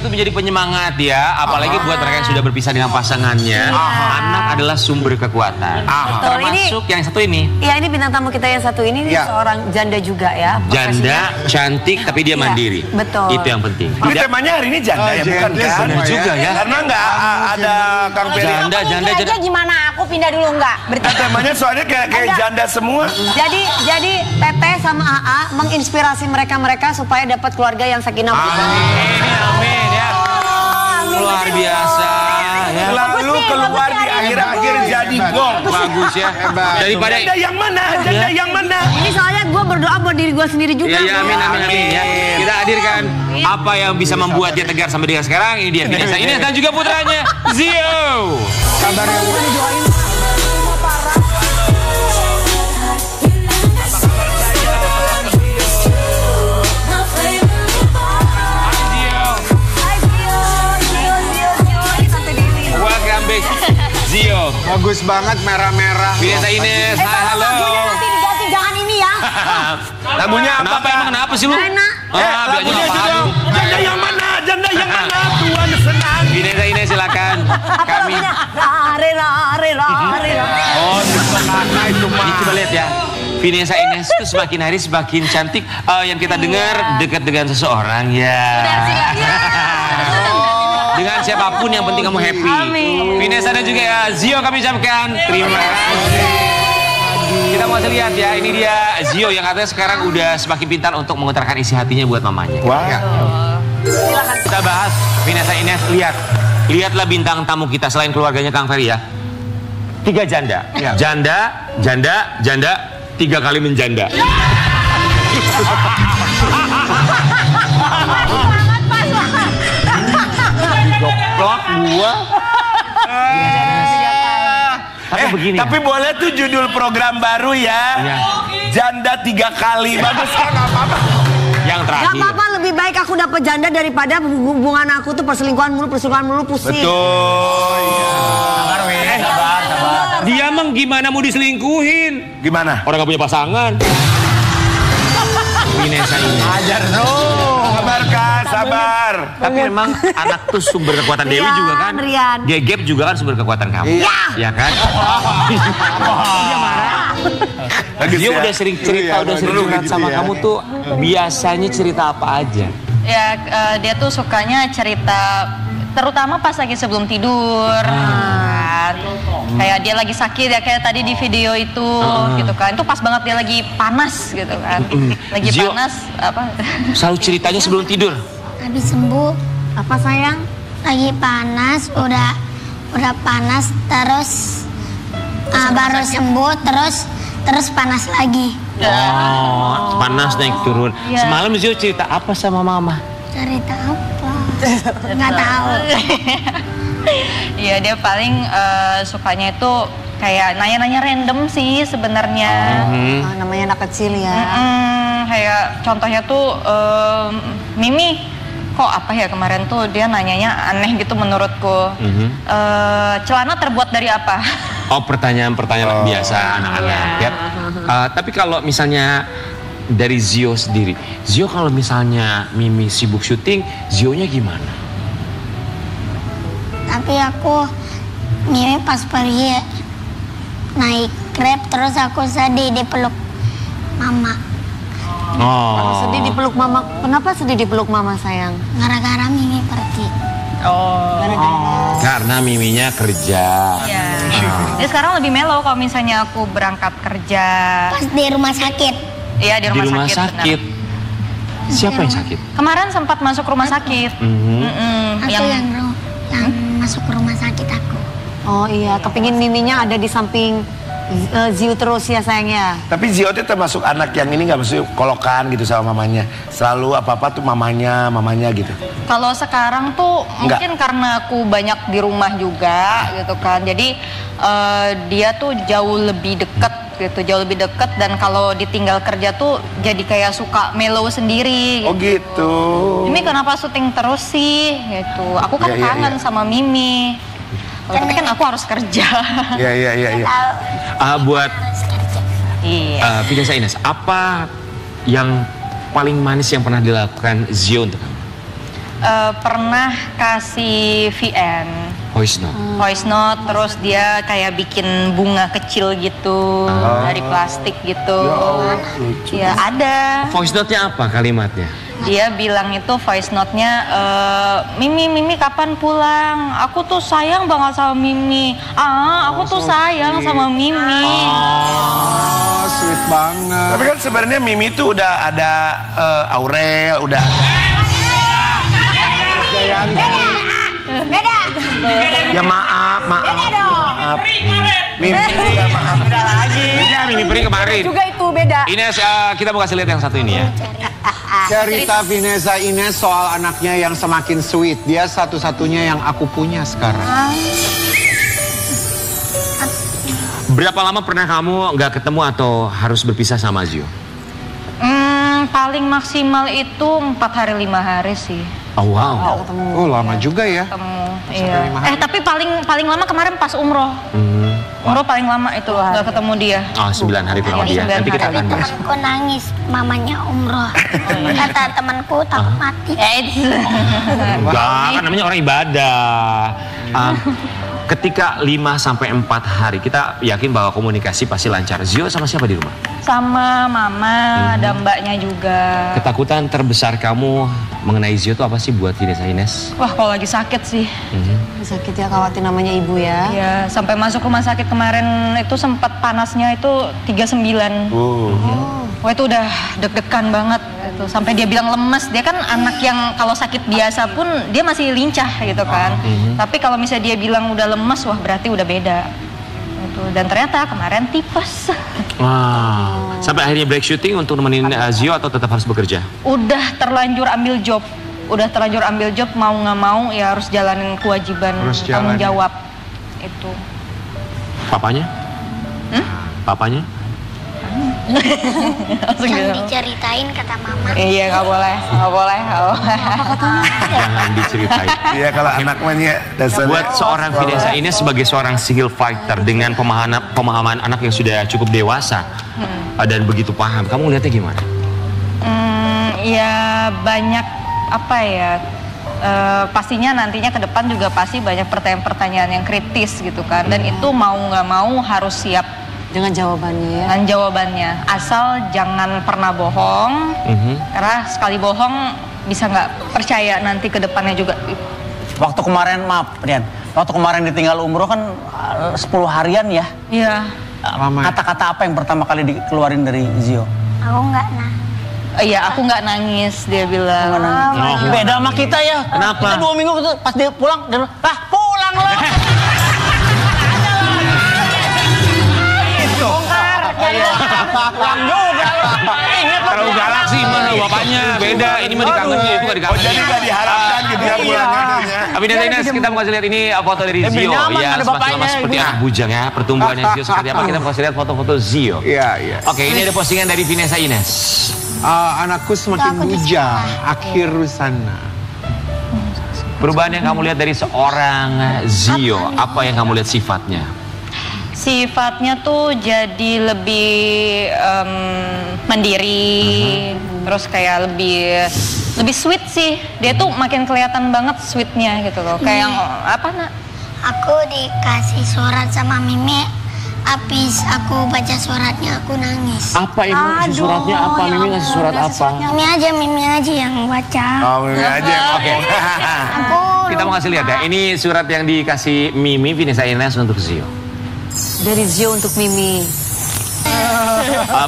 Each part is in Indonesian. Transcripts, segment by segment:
itu menjadi penyemangat ya, apalagi buat mereka yang sudah berpisah dengan pasangannya. Anak adalah sumber kekuatan. Termasuk yang satu ini. Iya, ini bintang tamu kita yang satu ini seorang janda juga ya. Janda, cantik tapi dia mandiri. Betul. Itu yang penting. Ini temanya hari ini janda ya, bukan kan? Benar juga ya. Karena nggak ada Kang Peri. Janda. Aja gimana? Aku pindah dulu enggak? Temanya soalnya kayak janda semua. Jadi Teteh sama AA menginspirasi mereka supaya dapat keluarga yang sakinah. Amin ya. Luar biasa ya. Lalu keluar di akhir-akhir jadi gong. Bagus ya. Daripada Janda yang mana? Janda yang mana? Ini soalnya gue berdoa buat diri gue sendiri juga. ya, amin ya. Kita hadirkan apa yang bisa membuat dia tegar sampai dengan sekarang. Ini dia Vanessa Ines dan juga putranya Zio. Kabarnya didoain. Zio, bagus banget merah-merah. Vanessa Ines, halo. Diganti jangan ini ya. Lagunya apa? Kenapa sih lu? Lagunya juga. Janda yang mana? Janda yang mana? Tuan senang. Vanessa Ines silakan. Kami. Oh, itu mah. Coba lihat ya. Vanessa Ines itu semakin hari semakin cantik. Yang kita dengar dekat dengan seseorang ya. Dengan siapapun yang penting kamu happy. Vanessa dan juga ya, Zio kami ucapkan terima kasih. Kita mau lihat ya, ini dia Zio yang katanya sekarang udah semakin pintar untuk mengutarakan isi hatinya buat mamanya. Wah. Silakan. Kita bahas Vanessa Ines, lihatlah bintang tamu kita selain keluarganya Kang Ferry ya. 3 janda. Janda, 3 kali menjanda. Goblok gua. Tapi boleh tuh judul program baru ya. Janda 3 kali. Bagus kan, nggak apa-apa. Yang terakhir. Gak apa-apa, lebih baik aku dapat janda daripada hubungan aku tuh perselingkuhan mulu pusing. Betul. Sabar. Dia emang gimana mau diselingkuhin? Gimana? Orang gak punya pasangan. Vanessa ini. Ajar sabar. Tapi memang anak tuh sumber kekuatan Dewi juga kan. Rian. Gegep juga kan sumber kekuatan kamu. Iya kan? Dia marah. Dia udah sering cerita, udah sering curhat sama kamu tuh. Biasanya cerita apa aja? Ya, dia tuh sukanya cerita, terutama pas lagi sebelum tidur. Kan. Kayak dia lagi sakit ya, kayak tadi di video itu gitu kan. Itu pas banget dia lagi panas gitu kan. Lagi Zio, panas apa? Selalu ceritanya sebelum tidur. Habis sembuh. Apa sayang? Lagi panas, udah panas terus baru sembuh terus panas lagi. Oh, panas naik turun. Semalam Zio cerita apa sama mama? Cerita apa? Nggak tahu. Iya, dia paling sukanya itu kayak nanya-nanya random sih sebenarnya. Namanya anak kecil ya. Kayak contohnya tuh Mimi, kok apa ya kemarin tuh dia nanyanya aneh gitu menurutku. Celana terbuat dari apa? Oh, pertanyaan biasa anak-anak ya. Tapi kalau misalnya dari Zio sendiri, Zio kalau misalnya Mimi sibuk syuting, Zionya gimana? Tapi Mimi pas pergi naik Grab terus aku sedih dipeluk mama. Sedih dipeluk mama. Kenapa sedih dipeluk mama sayang? Gara-gara Mimi pergi. Karena Miminya kerja. Iya. Dia sekarang lebih mellow kalau misalnya aku berangkat kerja. Pas di rumah sakit. Iya, di rumah sakit. Siapa yang sakit? Kemarin sempat masuk rumah sakit. Aku yang masuk ke rumah sakit aku. Oh iya, kepingin Miminya ada di samping Zio terus ya sayangnya. Tapi Zio itu termasuk anak yang ini nggak mesti kolokan gitu sama mamanya. Selalu apa-apa tuh mamanya gitu. Kalau sekarang tuh mungkin karena aku banyak di rumah juga gitu kan. Jadi dia tuh jauh lebih deket dan kalau ditinggal kerja tuh jadi kayak suka mellow sendiri gitu. Oh gitu. Mimi kenapa syuting terus sih gitu. Aku kan kangen sama Mimi. Tapi kan aku harus kerja. Iya. Buat Vanessa Ines, apa yang paling manis yang pernah dilakukan Zio untuk kamu? pernah kasih VN. Voice note. Voice note, terus dia kayak bikin bunga kecil gitu dari plastik gitu. Ya ada. Voice note-nya apa kalimatnya? Dia bilang itu voice note-nya, Mimi kapan pulang? Aku tuh sayang banget sama Mimi. Aku tuh sayang sama Mimi. Sweet banget. Tapi kan sebenarnya Mimi tuh udah ada Aurel, udah. Beda. Ya maaf. Beda dong. Mimi ya maaf. Beda lagi. Ini Mimi Pri kemarin. Juga itu beda. Ines, kita mau kasih lihat yang satu ini ya. Cerita Vanessa Ines soal anaknya yang semakin sweet. Dia satu-satunya yang aku punya sekarang. Berapa lama pernah kamu nggak ketemu atau harus berpisah sama Zio? Paling maksimal itu 4 hari 5 hari sih. Oh wow. Oh lama juga ya. Ketemu. Iya. Tapi paling lama kemarin pas umroh. Umroh paling lama itu nggak ketemu dia. 9 hari kurang lebih ya. Nanti kita akan bahas. Temanku nangis, mamanya umroh. Kata temanku takut mati. Enggak, kan namanya orang ibadah. Ketika 5 sampai 4 hari, kita yakin bahwa komunikasi pasti lancar. Zio sama siapa di rumah? Sama mama, ada mbaknya juga. Ketakutan terbesar kamu mengenai Zio itu apa sih buat Vanessa Ines? Wah, kalau lagi sakit sih. Sakit ya, khawatir namanya ibu ya. Iya, sampai masuk rumah sakit kemarin itu sempat panasnya itu 39. Wah, itu udah deg-degan banget gitu. Sampai dia bilang lemes. Dia kan anak yang kalau sakit biasa pun dia masih lincah gitu kan. Tapi kalau misalnya dia bilang udah lemes, wah berarti udah beda. Gitu. Dan ternyata kemarin tipes. Wah. Sampai akhirnya break shooting untuk nemenin Zio atau tetap harus bekerja? Udah terlanjur ambil job. Mau nggak mau ya harus jalanin kewajiban tanggung jawab itu. Papanya? Papanya? Jangan diceritain kata mama. Iya, nggak boleh. Jangan diceritain. Iya kalau anak manja dasarnya. Buat seorang Vanessa Ines sebagai seorang single fighter dengan pemahaman anak yang sudah cukup dewasa dan begitu paham, kamu lihatnya gimana? Ya banyak apa ya. Pastinya nantinya ke depan juga pasti banyak pertanyaan-pertanyaan yang kritis gitu kan. Dan itu mau nggak mau harus siap Dengan jawabannya ya. dengan jawabannya. Asal jangan pernah bohong. Karena sekali bohong bisa nggak percaya nanti ke depannya juga. Waktu kemarin, maaf Rian, waktu kemarin ditinggal umroh kan 10 harian ya. Iya. Kata-kata apa yang pertama kali dikeluarin dari Zio? Aku nggak Iya, aku nggak nangis, dia bilang. Beda sama kita ya. Kenapa? Kita 2 minggu pas dia pulang, dia bilang, pulang loh. Pulang juga. Terlalu galak sih mana bapaknya, beda. Ini mah dikangenin, itu nggak dikangenin. Jadi nggak diharapkan gitu ya pulangnya. Vanessa Ines, kita mau kasih lihat ini foto dari Zio ya, semakin lama seperti anak bujang ya. Pertumbuhannya Zio seperti apa, kita mau kasih lihat foto-foto Zio. Iya. Oke, ini ada postingan dari Vanessa Ines. Anakku semakin bujang, akhir sana. Perubahan yang kamu lihat dari seorang Zio, apa yang kamu lihat sifatnya? Sifatnya tuh jadi lebih mandiri, terus kayak lebih sweet sih. Dia tuh makin kelihatan banget sweetnya gitu loh. Kayak yang apa nak? Aku dikasih surat sama Mimi. Habis aku baca suratnya aku nangis. Apa ini suratnya apa? Mimi ngasih surat apa? Mimi aja yang baca. Oh, Mimi aja. Oke. Kita mau kasih lihat ya. Ini surat yang dikasih Mimi Vanessa Ines untuk Zio. Dari Zio untuk Mimi.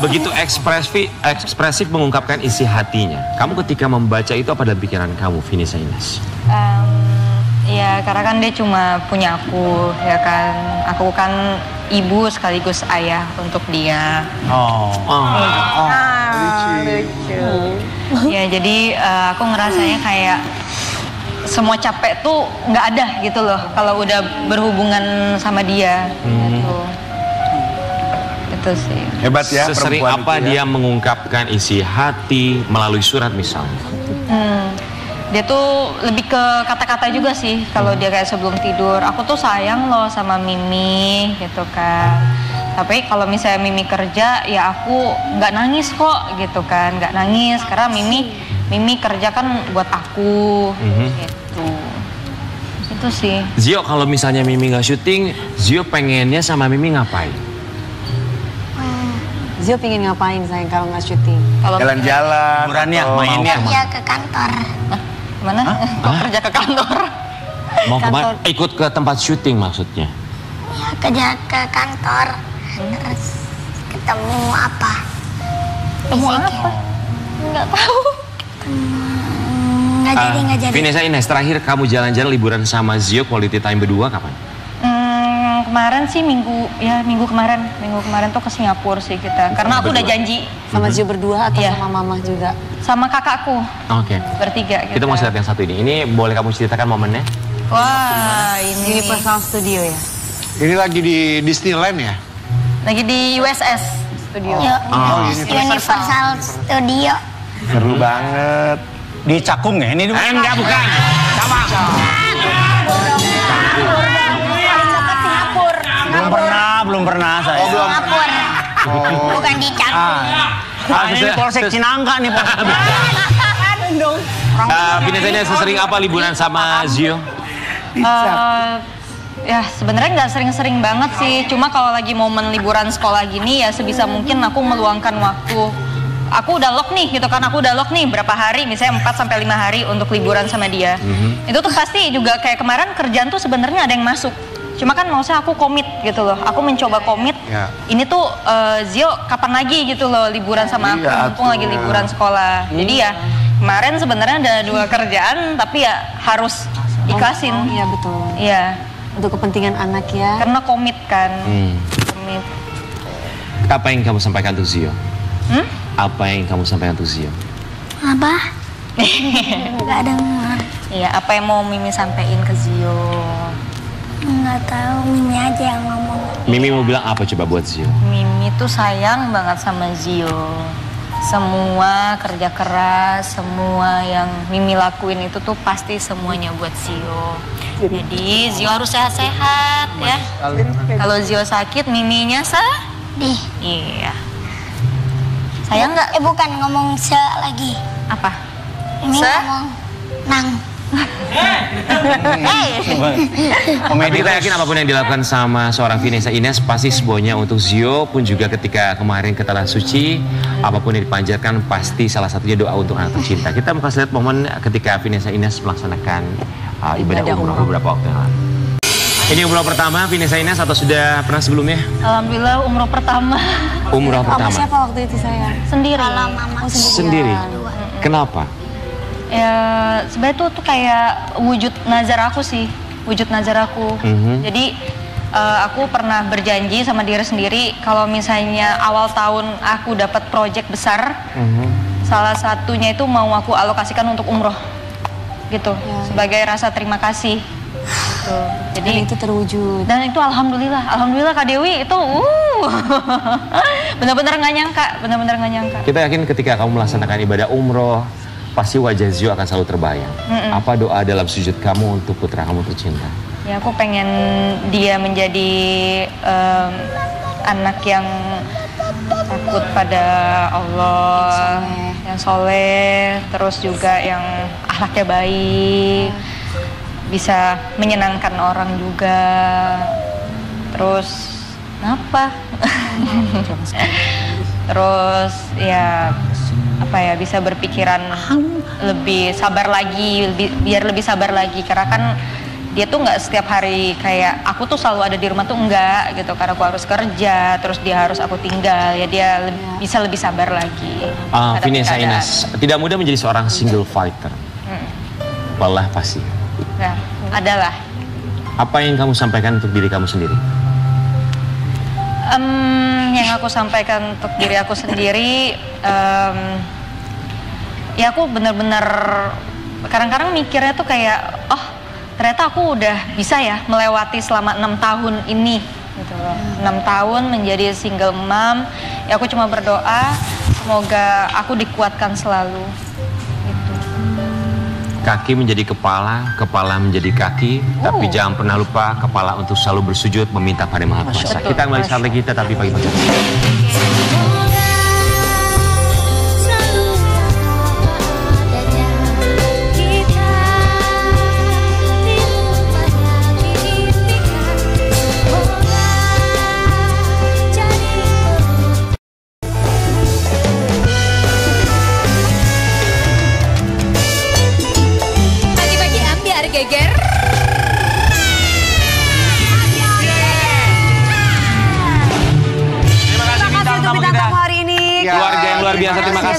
Begitu ekspresif mengungkapkan isi hatinya. Kamu ketika membaca itu apa dalam pikiran kamu, Vanessa Ines? Ya karena kan dia cuma punya aku, ya kan. Aku kan ibu sekaligus ayah untuk dia. Lucu. Ya jadi aku ngerasanya kayak semua capek tuh nggak ada gitu loh kalau udah berhubungan sama dia. Gitu. Itu sih. Hebat ya. Sesering apa dia mengungkapkan isi hati melalui surat misalnya? Dia tuh lebih ke kata-kata juga sih kalau dia kayak sebelum tidur. Aku tuh sayang loh sama Mimi gitu kan. Tapi kalau misalnya Mimi kerja ya aku nggak nangis kok gitu kan. Nggak nangis karena Mimi Mimi kerja kan buat aku, gitu. Itu sih. Zio, kalau misalnya Mimi nggak syuting, Zio pengennya sama Mimi ngapain? Zio pingin ngapain sayang kalau nggak syuting? Jalan-jalan, liburannya, mainnya. Kerja ke kantor. Gimana? Kok kerja ke kantor? Mau kemana? Ikut ke tempat syuting maksudnya? Ya kerja ke kantor. Terus ketemu apa? Ketemu apa? Nggak tahu. Nggak jadi. Vanessa Ines, terakhir kamu jalan-jalan liburan sama Zio quality time berdua kapan? Kemarin sih minggu kemarin tuh ke Singapura sih kita. Karena aku udah janji. Sama Zio berdua atau sama mama juga? Sama kakakku. Oke. Bertiga kita. Kita mau lihat yang satu ini. Ini boleh kamu ceritakan momennya? Wah, ini Universal Studio ya? Ini lagi di Disneyland ya? lagi di USS Studio. Universal Studio. Seru banget. Di Cakung ya? Ini Enggak, bukan. Sama. Belum pernah saya. Singapura. Bukan di Cakung. Ini Polsek Cinangka nih, Polsek. Vanessa ini sesering apa liburan sama Zio? Ya sebenarnya nggak sering-sering banget sih. Cuma kalau lagi momen liburan sekolah gini ya sebisa mungkin aku meluangkan waktu. Aku udah lock nih gitu kan, aku udah lock nih berapa hari, misalnya 4-5 hari untuk liburan sama dia. Itu tuh pasti juga kayak kemarin kerjaan tuh sebenarnya ada yang masuk. Cuma kan maksudnya aku komit gitu loh, aku mencoba komit. Ini tuh Zio kapan lagi gitu loh liburan sama aku, mumpung lagi liburan sekolah. Jadi ya kemarin sebenarnya ada 2 kerjaan, tapi ya harus ikhlasin. Iya betul. Iya. Untuk kepentingan anak ya. Karena komit kan. Komit. Apa yang kamu sampaikan untuk Zio? Apa yang kamu sampaikan untuk Zio? Apa? Gak dengar. Iya, apa yang mau Mimi sampein ke Zio? Nggak tahu, Mimi aja yang ngomong. Mimi mau bilang apa coba buat Zio? Mimi tuh sayang banget sama Zio. Semua kerja keras, semua yang Mimi lakuin itu tuh pasti semuanya buat Zio. Jadi Zio harus sehat-sehat ya. Kalau Zio sakit, Miminya sedih. Iya. Sayang nggak? Bukan ngomong se lagi. Apa? Mimi ngomong nang. Kita yakin apapun yang dilakukan sama seorang Vanessa Ines pasti semuanya untuk Zio, pun juga ketika kemarin ke Tanah Suci, apapun yang dipanjatkan pasti salah satunya doa untuk anak tercinta. Kita mau kasih lihat momen ketika Vanessa Ines melaksanakan ibadah umroh beberapa waktu yang lalu. Ini umroh pertama Vanessa Ines atau sudah pernah sebelumnya? Alhamdulillah umroh pertama. Umroh pertama. Sama siapa waktu itu saya? Sendiri. Kalau mama Sendiri. Kenapa? Ya sebenarnya tuh kayak wujud nazar aku sih, wujud nazar aku. Jadi aku pernah berjanji sama diri sendiri kalau misalnya awal tahun aku dapat proyek besar, salah satunya itu mau aku alokasikan untuk umroh, gitu, sebagai rasa terima kasih. Gitu. Jadi dan itu terwujud. Dan itu alhamdulillah Kak Dewi itu benar-benar nggak nyangka, Kita yakin ketika kamu melaksanakan ibadah umroh, pasti wajah Zio akan selalu terbayang. Apa doa dalam sujud kamu untuk putra kamu tercinta? Ya aku pengen dia menjadi anak yang takut pada Allah, yang soleh, terus juga yang akhlaknya baik, bisa menyenangkan orang juga. Terus apa? Terus ya apa ya, bisa berpikiran lebih sabar lagi, biar lebih sabar lagi, karena kan dia tuh nggak setiap hari kayak aku tuh selalu ada di rumah tuh enggak gitu, karena aku harus kerja, terus dia harus aku tinggal, ya dia bisa lebih sabar lagi. Vanessa Ines, tidak mudah menjadi seorang single fighter. Lelah pasti. Ya, adalah. Apa yang kamu sampaikan untuk diri kamu sendiri? Yang aku sampaikan untuk diri aku sendiri, ya aku benar-benar kadang-kadang mikirnya tuh kayak, oh ternyata aku udah bisa ya melewati selama 6 tahun ini, gitu loh. 6 tahun menjadi single mom, ya aku cuma berdoa semoga aku dikuatkan selalu. Gitu. Kaki menjadi kepala, kepala menjadi kaki, tapi jangan pernah lupa kepala untuk selalu bersujud meminta pada Maha Kuasa. Kita kembali saat lagi, tapi pagi-pagi.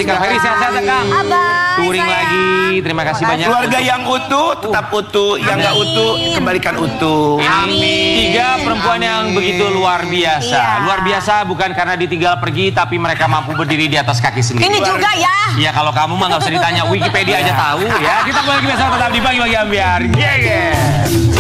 kasih Kang Ferry, sehat-sehat ya Kang. Touring lagi, terima kasih banyak. Keluarga yang utuh tetap utuh, yang nggak utuh kembalikan utuh. Ini 3 perempuan yang begitu luar biasa. Luar biasa bukan karena ditinggal pergi, tapi mereka mampu berdiri di atas kaki sendiri. Ini juga ya. Ya kalau kamu mah nggak usah ditanya, Wikipedia aja tahu ya. Kita kembali besok tetap di Pagi Ambiar. Yeah.